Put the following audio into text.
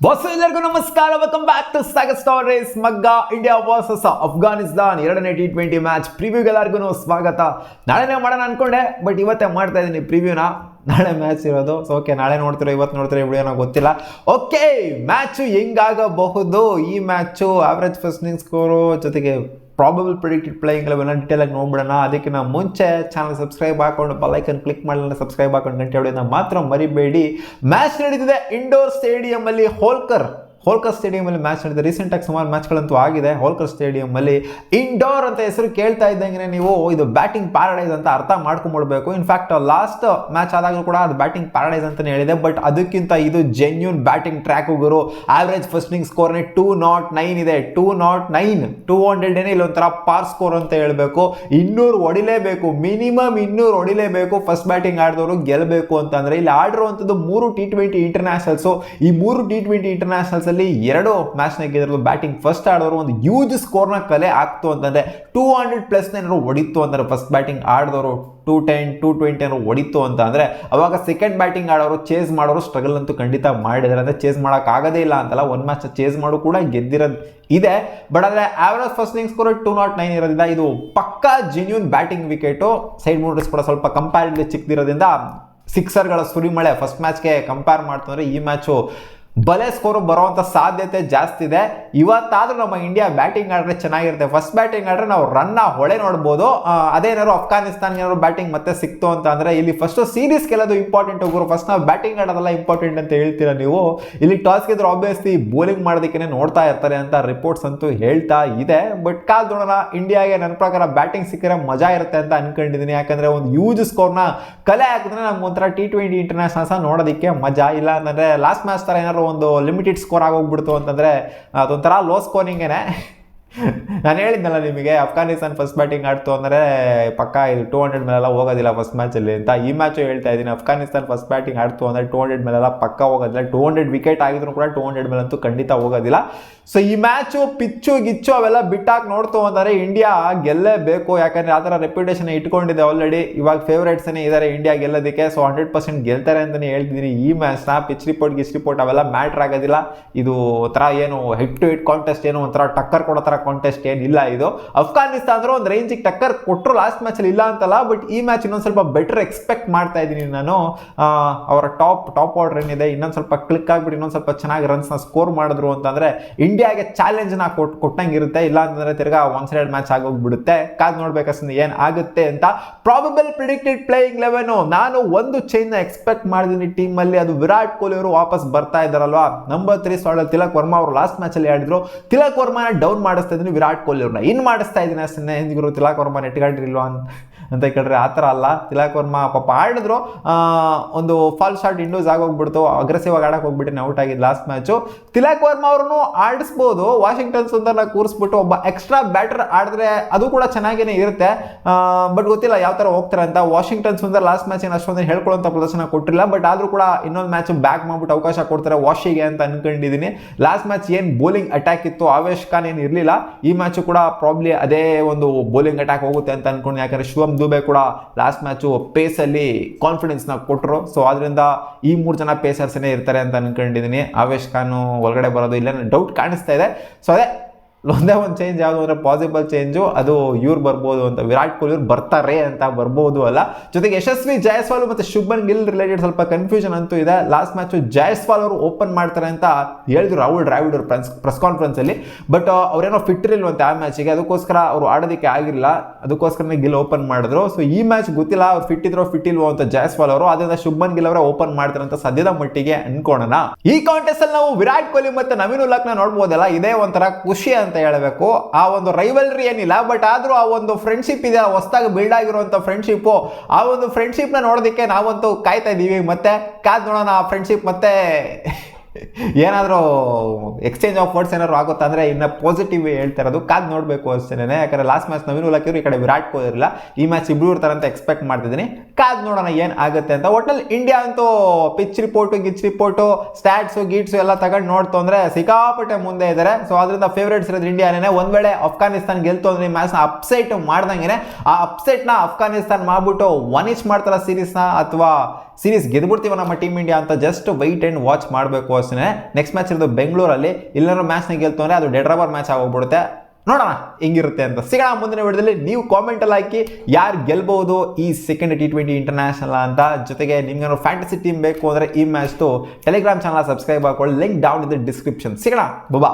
Boss ಎಲ್ಲರಿಗೂ ನಮಸ್ಕಾರ, welcome back to Sagar stories. ಮಗ್ಗ ಇಂಡಿಯಾ ವರ್ಸಸ್ ಅಫ್ಘಾನಿಸ್ತಾನ್ 2ನೇ T20 ಮ್ಯಾಚ್ ಪ್ರಿವ್ಯೂಗೆ ಎಲ್ಲರಿಗೂ ಸ್ವಾಗತ. ನಾಳೆನೇ ಮಾಡೋಣ ಅನ್ಕೊಂಡೆ, ಬಟ್ ಇವತ್ತೇ ಮಾಡ್ತಾ ಇದ್ದೀನಿ ಪ್ರಿವ್ಯೂನ. ನಾಳೆ ಮ್ಯಾಚ್ ಇರೋದು, ಸೊ ಓಕೆ, ನಾಳೆ ನೋಡ್ತೀರೋ ಇವತ್ತು ನೋಡ್ತೀರೋ ವಿಡಿಯೋನ ಗೊತ್ತಿಲ್ಲ. ಓಕೆ, ಮ್ಯಾಚು ಹೆಂಗಾಗಬಹುದು? ಈ match average first innings score ಜೊತೆಗೆ ಪ್ರಾಬಬಲ್ ಪ್ರಿಡಿಕ್ಟೆಡ್ ಪ್ಲೇಯಿಂಗ್ ಲೆವೆಲ್ನ ಡೀಟೇಲಾಗಿ ನೋಡ್ಬಿಡೋಣ. ಅದಕ್ಕಿಂತ ಮುಂಚೆ ಚಾನಲ್ ಸಬ್ಸ್ಕ್ರೈಬ್ ಹಾಕೊಂಡು ಬೆಲ್ಲೈಕನ್ ಕ್ಲಿಕ್ ಮಾಡಲಿಲ್ಲ, ಸಬ್ಸ್ಕ್ರೈಬ್ ಹಾಕೊಂಡು ಗಂಟೆ ಹೊಡೆಯೋದನ್ನ ಮಾತ್ರ ಮರಿಬೇಡಿ. ಮ್ಯಾಚ್ ನಡೀತಿದೆ ಇಂಡೋರ್ ಸ್ಟೇಡಿಯಮಲ್ಲಿ, ಹೋಲ್ಕರ್ ಸ್ಟೇಡಿಯಮಲ್ಲಿ ಮ್ಯಾಚ್ ನಡೆದಿದೆ. ರೀಸೆಂಟಾಗಿ ಸುಮಾರು ಮ್ಯಾಚ್ಗಳಂತೂ ಆಗಿದೆ ಹೋಲ್ಕರ್ ಸ್ಟೇಡಿಯಮಲ್ಲಿ. ಇಂಡೋರ್ ಅಂತ ಹೆಸರು ಕೇಳ್ತಾ ಇದ್ದಂಗೆ ನೀವು ಇದು ಬ್ಯಾಟಿಂಗ್ ಪ್ಯಾರಡೈಸ್ ಅಂತ ಅರ್ಥ ಮಾಡ್ಕೊಂಡ್ಬಿಡ್ಬೇಕು. ಇನ್ಫ್ಯಾಕ್ಟ್ ಲಾಸ್ಟ್ ಮ್ಯಾಚ್ ಆದಾಗಲೂ ಕೂಡ ಅದು ಬ್ಯಾಟಿಂಗ್ ಪ್ಯಾರಡೈಸ್ ಅಂತಲೇ ಹೇಳಿದೆ, ಬಟ್ ಅದಕ್ಕಿಂತ ಇದು ಜೆನ್ಯೂನ್ ಬ್ಯಾಟಿಂಗ್ ಟ್ರ್ಯಾಕ್ ಗುರು. ಆವ್ರೇಜ್ ಫಸ್ಟ್ ಇನ್ನಿಂಗ್ಸ್ ಸ್ಕೋರ್ನೇ 209 ಇದೆ. 200 ಏನೇ ಇಲ್ಲೊಂಥರ ಪಾರ್ ಸ್ಕೋರ್ ಅಂತ ಹೇಳಬೇಕು. 200 ಹೊಡಿಲೇಬೇಕು, ಮಿನಿಮಮ್ 200 ಹೊಡಿಲೇಬೇಕು ಫಸ್ಟ್ ಬ್ಯಾಟಿಂಗ್ ಆಡಿದವರು ಗೆಲ್ಲಬೇಕು ಅಂತಂದ್ರೆ. ಇಲ್ಲಿ ಆಡಿರುವಂಥದ್ದು 3 T20 ಇಂಟರ್ನ್ಯಾಷನಲ್ಸು. ಈ 3 T20 ಇಂಟರ್ನ್ಯಾಷನಲ್ಸ್ ಅಲ್ಲಿ 2 ಮ್ಯಾಚ್ನ ಗೆದ್ದಿರೋದು ಬ್ಯಾಟಿಂಗ್ ಫಸ್ಟ್ ಆಡೋರು. ಒಂದು ಯೂಜ್ ಸ್ಕೋರ್ನ ಕಲೆ ಆಗ್ತು ಅಂತಂದ್ರೆ 200+ ಏನಾದ್ರು ಹೊಡಿತು ಅಂತಂದ್ರೆ ಫಸ್ಟ್ ಬ್ಯಾಟಿಂಗ್ ಆಡಿದವರು 210, 220 ಏನಾದ್ರು ಹೊಡಿತು ಅಂತ ಅಂದ್ರೆ ಅವಾಗ ಸೆಕೆಂಡ್ ಬ್ಯಾಟಿಂಗ್ ಆಡೋರು, ಚೇಸ್ ಮಾಡೋರು ಸ್ಟ್ರಗಲ್ ಅಂತೂ ಖಂಡಿತ ಮಾಡಿದ್ದಾರೆ. ಅಂದ್ರೆ ಚೇಸ್ ಮಾಡೋಕೆ ಆಗೋದೇ ಇಲ್ಲ ಅಂತಲ್ಲ, ಒಂದು ಮ್ಯಾಚ್ ಚೇಸ್ ಮಾಡೋ ಕೂಡ ಗೆದ್ದಿರೋದು ಇದೆ. ಬಟ್ ಆದರೆ ಆವರೇಜ್ ಫಸ್ಟ್ ಇನ್ನಿಂಗ್ಸ್ ಸ್ಕೋರ್ 209 ಇರೋದ್ರಿಂದ ಇದು ಪಕ್ಕಾ ಜೆನ್ಯೂನ್ ಬ್ಯಾಟಿಂಗ್ ವಿಕೆಟು. ಸೈಡ್ ಮೂಡರ್ಸ್ ಕೂಡ ಸ್ವಲ್ಪ ಕಂಪ್ಯಾರಿಟಿವ್ಲಿ ಚಿಕ್ಕದಿರೋದ್ರಿಂದ ಸಿಕ್ಸರ್ಗಳ ಸುರಿಮಳೆ ಫಸ್ಟ್ ಮ್ಯಾಚ್ಗೆ ಕಂಪೇರ್ ಮಾಡ್ತಂದ್ರೆ ಈ ಮ್ಯಾಚು ಬಲೆ ಸ್ಕೋರು ಬರುವಂಥ ಸಾಧ್ಯತೆ ಜಾಸ್ತಿ ಇದೆ. ಇವತ್ತಾದ್ರೂ ನಮ್ಮ ಇಂಡಿಯಾ ಬ್ಯಾಟಿಂಗ್ ಆಡಿದ್ರೆ ಚೆನ್ನಾಗಿರುತ್ತೆ. ಫಸ್ಟ್ ಬ್ಯಾಟಿಂಗ್ ಆಡಿದ್ರೆ ನಾವು ರನ್ನ ಹೊಳೆ ನೋಡ್ಬೋದು. ಅದೇನಾದ್ರು ಅಫ್ಘಾನಿಸ್ತಾನ್ಗೆ ಏನಾದ್ರು ಬ್ಯಾಟಿಂಗ್ ಮತ್ತೆ ಸಿಕ್ತು ಅಂತ ಅಂದರೆ ಇಲ್ಲಿ ಫಸ್ಟ್ ಸೀರೀಸ್ ಗೆಲ್ಲೋದು ಇಂಪಾರ್ಟೆಂಟ್ ಹೋಗೋರು. ಫಸ್ಟ್ ನಾವು ಬ್ಯಾಟಿಂಗ್ ಆಡೋದಲ್ಲ ಇಂಪಾರ್ಟೆಂಟ್ ಅಂತ ಹೇಳ್ತೀರಾ ನೀವು. ಇಲ್ಲಿ ಟಾಸ್ ಗೆದ್ರೆ ಆಬ್ವಿಯಸ್ಲಿ ಬೌಲಿಂಗ್ ಮಾಡೋದಕ್ಕೆ ನೋಡ್ತಾ ಇರ್ತಾರೆ ಅಂತ ರಿಪೋರ್ಟ್ಸ್ ಅಂತೂ ಹೇಳ್ತಾ ಇದೆ. ಬಟ್ ಕಾಲ್ ನೋಡೋಣ, ಇಂಡಿಯಾಗೆ ನನ್ನ ಪ್ರಕಾರ ಬ್ಯಾಟಿಂಗ್ ಸಿಕ್ಕರೆ ಮಜಾ ಇರುತ್ತೆ ಅಂತ ಅನ್ಕೊಂಡಿದ್ದೀನಿ. ಯಾಕಂದರೆ ಒಂದು ಯೂಜ್ ಸ್ಕೋರ್ನ ಕಲೆ ಹಾಕಿದ್ರೆ ನಮ್ಗೆ ಒಂಥರ T20 ಇಂಟರ್ನ್ಯಾಷನಲ್ಸ್ ನೋಡೋದಕ್ಕೆ ಮಜಾ. ಇಲ್ಲ ಅಂತಂದರೆ ಲಾಸ್ಟ್ ಮ್ಯಾಚ್ ಥರ ಏನಾದ್ರು ಒಂದು ಲಿಮಿಟೆಡ್ ಸ್ಕೋರ್ ಆಗೋಗ್ಬಿಡ್ತು ಅಂತಂದರೆ ಅದೊಂಥರ ಲೋ ಸ್ಕೋರಿಂಗೇನೆ. ನಾನು ಹೇಳಿದ್ನಲ್ಲ ನಿಮಗೆ, ಅಫ್ಘಾನಿಸ್ತಾನ್ ಫಸ್ಟ್ ಬ್ಯಾಟಿಂಗ್ ಆಡ್ತು ಅಂದರೆ ಪಕ್ಕ ಇದು 200 ಮೇಲೆಲ್ಲ ಹೋಗೋದಿಲ್ಲ ಫಸ್ಟ್ ಮ್ಯಾಚಲ್ಲಿ ಅಂತ. ಈ ಮ್ಯಾಚು ಹೇಳ್ತಾ ಇದ್ದೀನಿ, ಅಫ್ಘಾನಿಸ್ತಾನ್ ಫಸ್ಟ್ ಬ್ಯಾಟಿಂಗ್ ಆಡ್ತು ಅಂದರೆ 200 ಮೇಲೆಲ್ಲ ಪಕ್ಕ ಹೋಗೋದಿಲ್ಲ. 200 ವಿಕೆಟ್ ಆಗಿದ್ರು ಕೂಡ 200 ಮೇಲಂತೂ ಖಂಡಿತ ಹೋಗೋದಿಲ್ಲ. ಸೊ ಈ ಮ್ಯಾಚು ಪಿಚ್ಚು ಗಿಚ್ಚು ಅವೆಲ್ಲ ಬಿಟ್ಟಾಕಿ ನೋಡ್ತು ಅಂದರೆ ಇಂಡಿಯಾ ಗೆಲ್ಲೇಬೇಕು. ಯಾಕಂದರೆ ಆ ಥರ ರೆಪ್ಯುಟೇಷನ್ ಇಟ್ಕೊಂಡಿದೆ ಆಲ್ರೆಡಿ. ಇವಾಗ ಫೇವ್ರೇಟ್ಸೇ ಇದ್ದಾರೆ ಇಂಡಿಯಾ ಗೆಲ್ಲೋದಕ್ಕೆ. ಸೊ 100% ಗೆಲ್ತಾರೆ ಅಂತಲೇ ಹೇಳ್ತಿದ್ದೀನಿ ಈ ಮ್ಯಾಚ್ನ. ಪಿಚ್ ರಿಪೋರ್ಟ್ ಅವೆಲ್ಲ ಮ್ಯಾಟ್ರ್ ಆಗೋದಿಲ್ಲ. ಇದು ಒಂಥರ ಏನು ಹೆಡ್ ಟು ಹೆಡ್ ಕಾಂಟೆಸ್ಟ್, ಏನು ಒಂಥರ ಟಕ್ಕರ್ ಕೊಡೋ ಥರ ಕಾಂಟೆಸ್ಟ್ ಏನಿಲ್ಲ ಇದು. ಅಫ್ಘಾನಿಸ್ತಾನ ಅಂದ್ರೆ ಒಂದು ರೇಂಜಿಗೆ ಟಕ್ಕರ್ ಕೊಟ್ಟರು ಲಾಸ್ಟ್ ಮ್ಯಾಚಲ್ಲಿ, ಇಲ್ಲ ಅಂತಲ್ಲ. ಬಟ್ ಈ ಮ್ಯಾಚ್ ಇನ್ನೊಂದು ಸ್ವಲ್ಪ ಬೆಟರ್ ಎಕ್ಸ್ಪೆಕ್ಟ್ ಮಾಡ್ತಾ ಇದ್ದೀನಿ ನಾನು. ಅವರ ಟಾಪ್ ಆರ್ಡರ್ ಏನಿದೆ ಇನ್ನೊಂದು ಸ್ವಲ್ಪ ಕ್ಲಿಕ್ ಆಗಿಬಿಟ್ಟು ಇನ್ನೊಂದು ಸ್ವಲ್ಪ ಚೆನ್ನಾಗಿ ರನ್ಸ್ನ ಸ್ಕೋರ್ ಮಾಡಿದ್ರು ಅಂತಂದರೆ ಇಂಡಿಯಾಗೆ ಚಾಲೆಂಜ್ನ ಕೊಟ್ಟಂಗಿರುತ್ತೆ. ಇಲ್ಲ ಅಂತಂದರೆ ತಿರ್ಗಾ ಒನ್ ಸೈಡೆಡ್ ಮ್ಯಾಚ್ ಆಗೋಗ್ಬಿಡುತ್ತೆ. ಕಾದು ನೋಡ್ಬೇಕಷ್ಟೇ ಏನು ಆಗುತ್ತೆ ಅಂತ. ಪ್ರಾಬಬಲ್ ಪ್ರಿಡಿಕ್ಟೆಡ್ ಪ್ಲೇಯಿಂಗ್ 11 ನಾನು ಒಂದು ಚೇಂಜ್ನ ಎಕ್ಸ್ಪೆಕ್ಟ್ ಮಾಡಿದ್ದೀನಿ ಟೀಮಲ್ಲಿ. ಅದು ವಿರಾಟ್ ಕೊಹ್ಲಿ ಅವರು ವಾಪಸ್ ಬರ್ತಾ ಇದ್ದಾರಲ್ವಾ. ನಂಬರ್ 3 ಸ್ಲಾಟಲ್ಲಿ ತಿಲಕ್ ವರ್ಮಾ ಅವರು ಲಾಸ್ಟ್ ಮ್ಯಾಚಲ್ಲಿ ಆಡಿದ್ರು. ತಿಲಕ್ ವರ್ಮಾನ ಡೌನ್ ಮಾಡಿಸ್ತಾ ಇದ್ದೀನಿ, ವಿರಾಟ್ ಕೊಹ್ಲಿ ಅವ್ರನ್ನ ಇನ್ ಮಾಡಿಸ್ತಾ ಇದ್ದೀನಿ ಅಷ್ಟೇ. ಹಿಂದಿರು ತಿಲಕ್ ವರ್ಮಾ ನೆಟ್ಕೊಂಡಿರಿಲ್ವಾ ಅಂತ ಕೇಳಿದ್ರೆ ಆ ಥರ ಅಲ್ಲ. ತಿಲಕ್ ವರ್ಮಾ ಪಾಪ ಆಡಿದ್ರು, ಒಂದು ಫಾಲ್ ಶಾಟ್ ಇಂಡೋಸ್ ಆಗೋಗ್ಬಿಡ್ತು. ಅಗ್ರೆಸಿವ್ ಆಗಿ ಆಡಕ್ಕೆ ಹೋಗ್ಬಿಟ್ಟು ಔಟ್ ಆಗಿದ್ದು ಲಾಸ್ಟ್ ಮ್ಯಾಚು. ತಿಲಕ್ ವರ್ಮಾ ಅವ್ರನ್ನು ಆಡಿಸ್ಬೋದು. ವಾಷಿಂಗ್ಟನ್ ಸುಂದರ್ನ ಕೂರಿಸ್ಬಿಟ್ಟು ಒಬ್ಬ ಎಕ್ಸ್ಟ್ರಾ ಬ್ಯಾಟರ್ ಆಡಿದ್ರೆ ಅದು ಕೂಡ ಚೆನ್ನಾಗೇ ಇರುತ್ತೆ. ಬಟ್ ಗೊತ್ತಿಲ್ಲ ಯಾವ ಥರ ಹೋಗ್ತಾರೆ ಅಂತ. ವಾಷಿಂಗ್ಟನ್ ಸುಂದರ್ ಲಾಸ್ಟ್ ಮ್ಯಾಚ್ ಏನು ಅಷ್ಟೊಂದು ಹೇಳ್ಕೊಳ್ಳೋಂಥ ಪ್ರದರ್ಶನ ಕೊಟ್ಟಿಲ್ಲ. ಬಟ್ ಆದರೂ ಕೂಡ ಇನ್ನೊಂದು ಮ್ಯಾಚ್ ಬ್ಯಾಕ್ ಮಾಡ್ಬಿಟ್ಟು ಅವಕಾಶ ಕೊಡ್ತಾರೆ ವಾಷಿಗೆ ಅಂತ ಅನ್ಕೊಂಡಿದ್ದೀನಿ. ಲಾಸ್ಟ್ ಮ್ಯಾಚ್ ಏನು ಬೌಲಿಂಗ್ ಅಟ್ಯಾಕ್ ಇತ್ತು, ಆವೇಶ್ ಖಾನ್ ಏನು ಇರಲಿಲ್ಲ. ಈ ಮ್ಯಾಚು ಕೂಡ ಪ್ರಾಬ್ಲಿ ಅದೇ ಒಂದು ಬೌಲಿಂಗ್ ಅಟ್ಯಾಕ್ ಹೋಗುತ್ತೆ ಅಂತ ಅನ್ಕೊಂಡು. ಯಾಕಂದರೆ ಶಿವಮ್ ದುಬೆ ಕೂಡ ಲಾಸ್ಟ್ ಮ್ಯಾಚು ಪೇಸಲ್ಲಿ ಕಾನ್ಫಿಡೆನ್ಸ್ನ ಕೊಟ್ಟರು. ಸೊ ಅದರಿಂದ ಈ 3 ಜನ ಪೇಸರ್ಸೇ ಇರ್ತಾರೆ ಅಂತ ಅನ್ಕೊಂಡಿದ್ದೀನಿ. ಆವೇಶ್ ಖಾನ್ ಒಳಗಡೆ ಬರೋದು ಇಲ್ಲ ಡೌಟ್ ಕಾಣಿಸ್ತಾ ಇದೆ. ಸೊ ಅದೇ ಒಂದೇ ಒಂದು ಚೇಂಜ್ ಯಾವುದು ಅಂದರೆ ಪಾಸಿಬಲ್ ಚೇಂಜು, ಅದು ಇವ್ರು ಬರ್ಬೋದು ಅಂತ. ವಿರಾಟ್ ಕೊಹ್ಲಿ ಇವ್ರು ಬರ್ತಾರೆ ಅಂತ ಬರ್ಬೋದು ಅಲ್ಲ. ಜೊತೆಗೆ ಯಶಸ್ವಿ ಜೈಸ್ವಾಲ್ ಮತ್ತು ಶುಭ್ಮನ್ ಗಿಲ್ ರಿಲೇಟೆಡ್ ಸ್ವಲ್ಪ ಕನ್ಫ್ಯೂಷನ್ ಅಂತೂ ಇದೆ. ಲಾಸ್ಟ್ ಮ್ಯಾಚು ಜೈಸ್ವಾಲ್ ಅವರು ಓಪನ್ ಮಾಡ್ತಾರೆ ಅಂತ ಹೇಳಿದ್ರು ರಾಹುಲ್ ದ್ರಾವಿಡ್ ಅವರು ಪ್ರೆಸ್ ಕಾನ್ಫರೆನ್ಸಲ್ಲಿ. ಬಟ್ ಅವ್ರೇನೋ ಫಿಟ್ ಇರಲ್ವಂತೆ ಆ ಮ್ಯಾಚಿಗೆ, ಅದಕ್ಕೋಸ್ಕರ ಅವರು ಆಡೋದಕ್ಕೆ ಆಗಿರಲಿಲ್ಲ. ಅದಕ್ಕೋಸ್ಕರನೇ ಗಿಲ್ ಓಪನ್ ಮಾಡಿದ್ರು. ಸೊ ಈ ಮ್ಯಾಚ್ ಗೊತ್ತಿಲ್ಲ ಅವ್ರು ಫಿಟ್ ಇಲ್ವೋ ಅಂತ ಜೈಸ್ವಾಲ್ ಅವರು. ಅದರಿಂದ ಶುಭ್ಮನ್ ಗಿಲ್ ಅವರೇ ಓಪನ್ ಮಾಡ್ತಾರೆ ಅಂತ ಸದ್ಯದ ಮಟ್ಟಿಗೆ ಅನ್ಕೋಣ. ಈ ಕಾಂಟೆಸ್ಟ್ ಅಲ್ಲಿ ನಾವು ವಿರಾಟ್ ಕೊಹ್ಲಿ ಮತ್ತು ನವೀನ್ ಉಲ್ಲಾಕ್ನ ನೋಡ್ಬೋದಲ್ಲ. ಇದೇ ಒಂಥರ ಖುಷಿ ಅಂತ ಹೇಳಬೇಕು. ಆ ಒಂದು ರೈವಲ್ರಿ ಏನಿಲ್ಲ, ಬಟ್ ಆದ್ರೂ ಆ ಒಂದು ಫ್ರೆಂಡ್ಶಿಪ್ ಇದೆ, ಹೊಸದಾಗಿ ಬಿಲ್ಡ್ ಆಗಿರುವಂತ ಫ್ರೆಂಡ್ಶಿಪ್. ಆ ಒಂದು ಫ್ರೆಂಡ್ಶಿಪ್ ನ ನೋಡೋದಕ್ಕೆ ನಾವಂತೂ ಕಾಯ್ತಾ ಇದೀವಿ. ಮತ್ತೆ ಕಾದ್ ನೋಡೋಣ ಆ ಫ್ರೆಂಡ್ಶಿಪ್ ಮತ್ತೆ ಏನಾದರೂ ಎಕ್ಸ್ಚೇಂಜ್ ಆಫ್ ವರ್ಡ್ಸ್ ಏನಾದ್ರು ಆಗುತ್ತಾ ಅಂದರೆ ಇನ್ನು ಪಾಸಿಟಿವ್ ಹೇಳ್ತಾ ಇರೋದು. ಕಾದು ನೋಡಬೇಕು ಅಷ್ಟೇ. ಯಾಕಂದರೆ ಲಾಸ್ಟ್ ಮ್ಯಾಚ್ ನವೀನ್ ಉಲ್ಲಾಕಿರು, ಈ ಕಡೆ ವಿರಾಟ್ ಕೊಹ್ಲಿ ಇರಲಿಲ್ಲ. ಈ ಮ್ಯಾಚ್ ಇಬ್ಬರು ಇರ್ತಾರೆ ಅಂತ ಎಕ್ಸ್ಪೆಕ್ಟ್ ಮಾಡ್ತಿದ್ದೀನಿ. ಕಾದು ನೋಡೋಣ ಏನು ಆಗುತ್ತೆ ಅಂತ. ಒಟ್ಟಲ್ಲಿ ಇಂಡಿಯಾ ಅಂತೂ ಪಿಚ್ ರಿಪೋರ್ಟು ಸ್ಟ್ಯಾಟ್ಸು ಗೀಟ್ಸು ಎಲ್ಲ ತಗೊಂಡು ನೋಡ್ತು ಅಂದರೆ ಸಿಕ್ಕಾಪಟ್ಟೆ ಮುಂದೆ ಇದ್ದಾರೆ. ಸೊ ಅದರಿಂದ ಫೇವ್ರೇಟ್ಸ್ ಇರೋದು ಇಂಡಿಯಾನೇ. ಒಂದು ವೇಳೆ ಅಫ್ಘಾನಿಸ್ತಾನ್ ಗೆಲ್ತು ಅಂದರೆ ಈ ಮ್ಯಾಚ್ನ ಅಪ್ಸೆಟ್ ಮಾಡ್ದಂಗೆ ಆ ಅಪ್ಸೆಟ್ನ ಅಫ್ಘಾನಿಸ್ತಾನ್ ಮಾಡ್ಬಿಟ್ಟು 1-0 ಮಾಡ್ತಾರ ಸೀರೀಸ್ನ, ಅಥವಾ ಸೀರೀಸ್ ಗೆದ್ಬಿಡ್ತೀವ ನಮ್ಮ ಟೀಮ್ ಇಂಡಿಯಾ ಅಂತ ಜಸ್ಟ್ ವೈಟ್ ಆ್ಯಂಡ್ ವಾಚ್ ಮಾಡಬೇಕು ಅಷ್ಟೇ. ಭಾವಿಸ್ತೀನಿ. ನೆಕ್ಸ್ಟ್ ಮ್ಯಾಚ್ ಇರೋದು ಬೆಂಗಳೂರಲ್ಲಿ. ಇಲ್ಲಾದ್ರೂ ಮ್ಯಾಚ್ನ ಗೆಲ್ತು ಅಂದರೆ ಅದು ಡೆಡ್ ರಬ್ಬರ್ ಮ್ಯಾಚ್ ಆಗೋಗ್ಬಿಡುತ್ತೆ. ನೋಡೋಣ ಹೆಂಗಿರುತ್ತೆ ಅಂತ. ಸಿಗೋಣ ಮುಂದಿನ ವಿಡಿಯೋದಲ್ಲಿ. ನೀವು ಕಾಮೆಂಟಲ್ಲಿ ಹಾಕಿ ಯಾರು ಗೆಲ್ಬಹುದು ಈ ಸೆಕೆಂಡ್ T20 ಇಂಟರ್ನ್ಯಾಷನಲ್ ಅಂತ. ಜೊತೆಗೆ ನಿಮ್ಗೆ ಫ್ಯಾಂಟಸಿ ಟೀಮ್ ಬೇಕು ಅಂದರೆ ಈ ಮ್ಯಾಚ್ದು ಟೆಲಿಗ್ರಾಮ್ ಚಾನಲ್ ಸಬ್ಸ್ಕ್ರೈಬ್ ಹಾಕೊಳ್ಳಿ. Link down in the description. ಸಿಗೋಣ, ಬಾ.